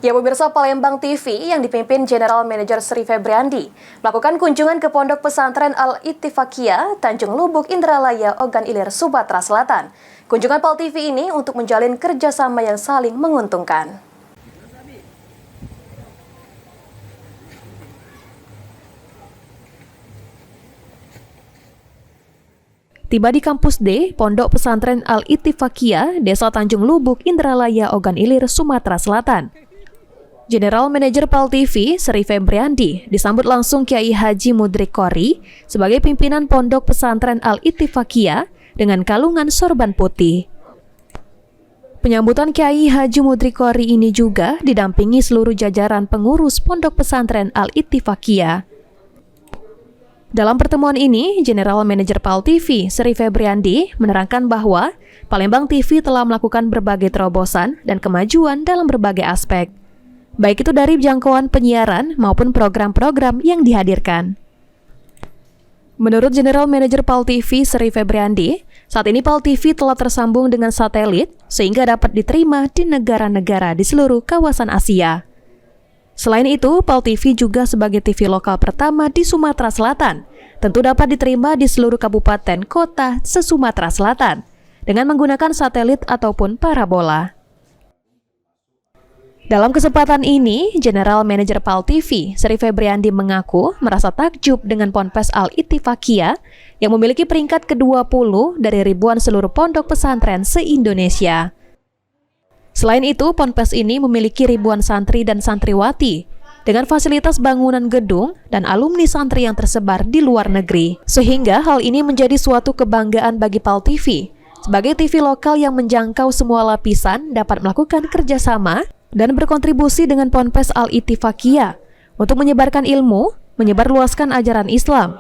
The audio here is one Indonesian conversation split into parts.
Ya pemirsa, Palembang TV yang dipimpin General Manager Sri Febriandi melakukan kunjungan ke Pondok Pesantren Al-Ittifaqiyah, Tanjung Lubuk, Indralaya, Ogan Ilir, Sumatera Selatan. Kunjungan PAL TV ini untuk menjalin kerjasama yang saling menguntungkan. Tiba di kampus D, Pondok Pesantren Al-Ittifaqiyah, Desa Tanjung Lubuk, Indralaya, Ogan Ilir, Sumatera Selatan. General Manager PAL TV, Sri Febriandi, disambut langsung Kiai Haji Mudrik Qori sebagai pimpinan Pondok Pesantren Al-Ittifaqiyah dengan kalungan sorban putih. Penyambutan Kiai Haji Mudrik Qori ini juga didampingi seluruh jajaran pengurus Pondok Pesantren Al-Ittifaqiyah. Dalam pertemuan ini, General Manager PAL TV, Sri Febriandi, menerangkan bahwa Palembang TV telah melakukan berbagai terobosan dan kemajuan dalam berbagai aspek, baik itu dari jangkauan penyiaran maupun program-program yang dihadirkan. Menurut General Manager PAL TV, Sri Febriandi, saat ini PAL TV telah tersambung dengan satelit sehingga dapat diterima di negara-negara di seluruh kawasan Asia. Selain itu, PAL TV juga sebagai TV lokal pertama di Sumatera Selatan, tentu dapat diterima di seluruh kabupaten kota se-Sumatera Selatan dengan menggunakan satelit ataupun parabola. Dalam kesempatan ini, General Manager PAL TV, Sri Febriandi mengaku merasa takjub dengan Ponpes Al-Ittifaqiyah yang memiliki peringkat ke-20 dari ribuan seluruh pondok pesantren se-Indonesia. Selain itu, Ponpes ini memiliki ribuan santri dan santriwati dengan fasilitas bangunan gedung dan alumni santri yang tersebar di luar negeri. Sehingga hal ini menjadi suatu kebanggaan bagi PAL TV sebagai TV lokal yang menjangkau semua lapisan dapat melakukan kerjasama dan berkontribusi dengan Ponpes Al-Ittifaqiyah untuk menyebarkan ilmu, menyebarluaskan ajaran Islam.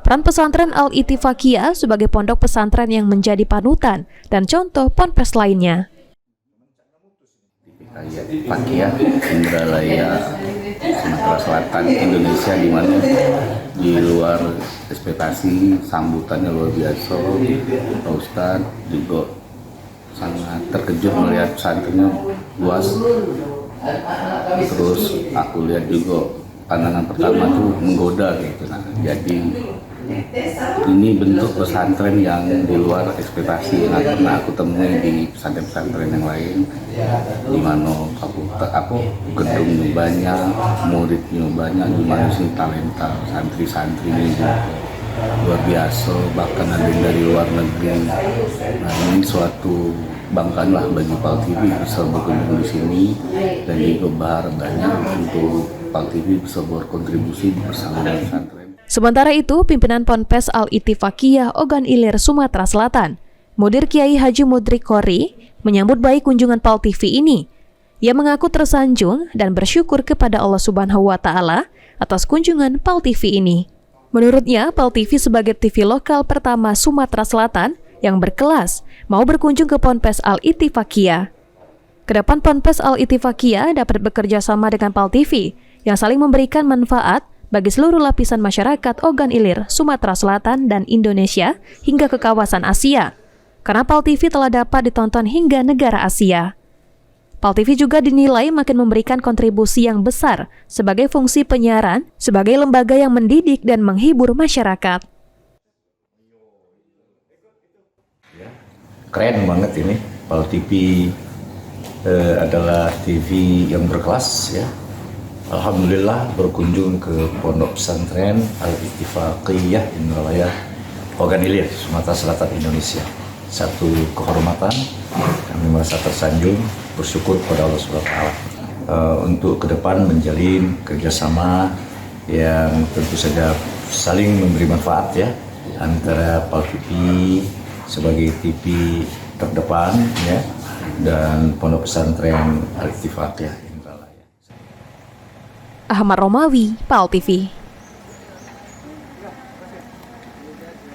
Peran pesantren Al-Ittifaqiyah sebagai pondok pesantren yang menjadi panutan dan contoh ponpes lainnya. Ittifaqiyah, Indralaya, Sumatera Selatan, Indonesia, di mana di luar ekspektasi, sambutannya luar biasa. Pak Ustadz juga sangat terkejut melihat pesantrennya luas. Terus aku lihat juga pandangan pertama tuh menggoda gitu. Nah, jadi ini bentuk pesantren yang di luar ekspektasi yang pernah aku temui di pesantren-pesantren yang lain, di mana gedungnya banyak, muridnya banyak, di mana sih talenta santri-santrinya luar biasa, bahkan ada yang dari luar negeri. Nah, ini suatu banggaan lah bagi PAL TV bisa berkunjung di sini, dan juga berharap banyak untuk PAL TV bisa berkontribusi bersama dengan pesantren. Sementara itu, pimpinan Ponpes Al-Ittifaqiyah Ogan Ilir, Sumatera Selatan, Mudir Kiai Haji Mudrik Qori, menyambut baik kunjungan PAL TV ini. Ia mengaku tersanjung dan bersyukur kepada Allah Subhanahu wa Ta'ala atas kunjungan PAL TV ini. Menurutnya, PAL TV sebagai TV lokal pertama Sumatera Selatan yang berkelas mau berkunjung ke Ponpes Al-Ittifaqiyah. Kedepan Ponpes Al-Ittifaqiyah dapat bekerja sama dengan PAL TV yang saling memberikan manfaat bagi seluruh lapisan masyarakat Ogan Ilir, Sumatera Selatan, dan Indonesia hingga ke kawasan Asia, karena PAL TV telah dapat ditonton hingga negara Asia. PAL TV juga dinilai makin memberikan kontribusi yang besar sebagai fungsi penyiaran, sebagai lembaga yang mendidik dan menghibur masyarakat. Keren banget ini, PAL TV adalah TV yang berkelas ya. Alhamdulillah berkunjung ke Pondok Pesantren Al-Ittifaqiyah Indralaya, Ogan Ilir, Sumatera Selatan, Indonesia. Satu kehormatan, kami merasa tersanjung, bersyukur kepada Allah SWT untuk ke depan menjalin kerjasama yang tentu saja saling memberi manfaat ya, antara PAL TV sebagai TV terdepan ya, dan Pondok Pesantren Al-Ittifaqiyah Indralaya. Ahmad Romawi, PAL TV.